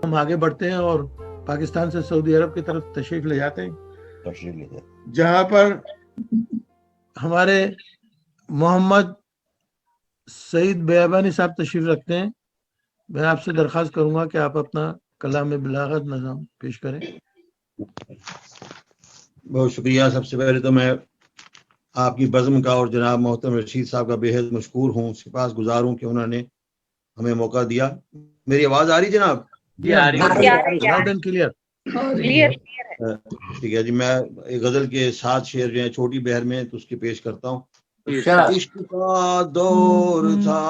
ہم آگے بڑھتے ہیں اور پاکستان سے سعودی عرب کی طرف تشریف لے جاتے ہیں، جہاں پر ہمارے محمد سعید بیابانی صاحب تشریف رکھتے ہیں۔ میں آپ سے درخواست کروں گا کہ آپ اپنا کلام بلاغت نظام پیش کریں۔ بہت شکریہ۔ سب سے پہلے تو میں آپ کی بزم کا اور جناب محترم رشید صاحب کا بے حد مشکور ہوں، سپاس گزار ہوں کہ انہوں نے ہمیں موقع دیا۔ میری آواز آ رہی جناب؟ Loud and clear. ٹھیک ہے جی، میں ایک غزل کے 7 شعر جو ہیں چھوٹی بہر میں تو اس کی پیش کرتا ہوں۔ عشق کا دور تھا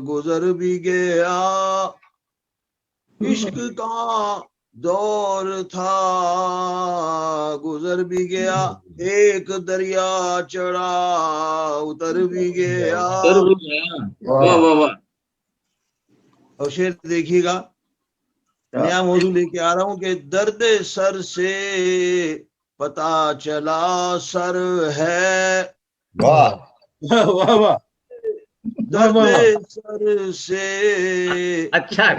گزر بھی گیا، عشق کا دور تھا گزر بھی گیا، ایک دریا چڑھا اتر بھی گیا۔ اور شعر دیکھیے گا، نیا موضوع لے کے آ رہا ہوں کہ درد سر سے پتا چلا سر ہے، واہ واہ واہ، درد سر سے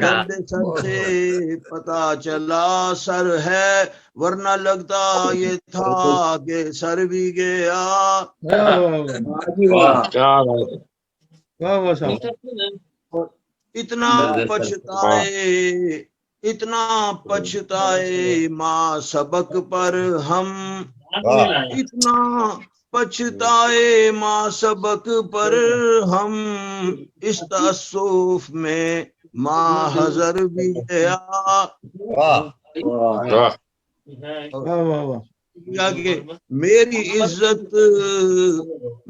درد سر سے پتا چلا سر ہے، ورنہ لگتا یہ تھا کہ سر بھی گیا۔ اتنا پچھتائے ماں سبق پر ہم، اتنا پچھتائے ماں سبق پر ہم، اس تأسف میں ماں حضر بھی گیا۔ کہ میری عزت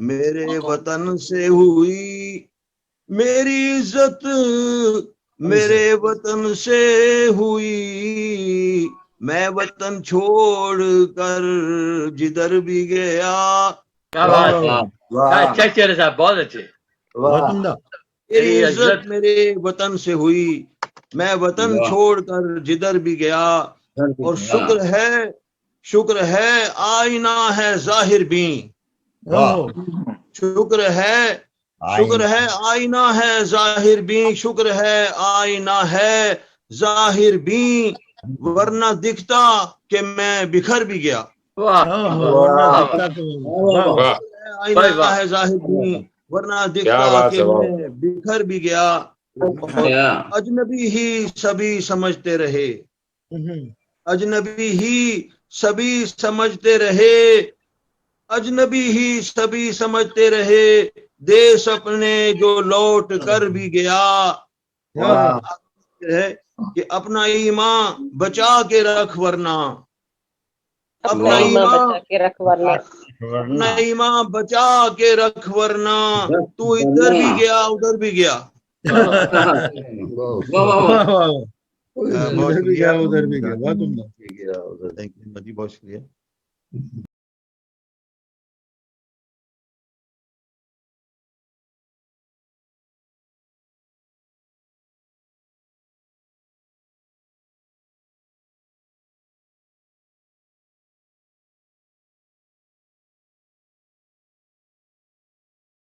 میرے وطن سے ہوئی، میری عزت میرے وطن سے ہوئی، میں وطن چھوڑ کر جدھر بھی گیا۔ اچھا چہرے صاحب، بہت اچھے۔ میری عزت میرے وطن سے ہوئی، میں وطن چھوڑ کر جدھر بھی گیا، اور شکر ہے آئینہ ہے ظاہر بھی، شکر ہے آئینہ ہے ظاہر بھی، شکر ہے آئینہ ہے ظاہر بھی، ورنہ دکھتا کہ میں بکھر بھی گیا۔ آئینہ ہے ظاہر بھی، ورنہ دکھتا کہ میں بکھر بھی گیا۔ اجنبی ہی سبھی سمجھتے رہے، اجنبی ہی سبھی سمجھتے رہے، اجنبی ہی سبھی سمجھتے رہے، دیس اپنے جو لوٹ کر بھی گیا۔ ہے کہ اپنا ایمان بچا کے رکھ، ورنہ اپنا ایمان بچا کے رکھ، ورنہ تو ادھر بھی گیا ادھر بھی گیا۔ بہت شکریہ، بہت شکریہ۔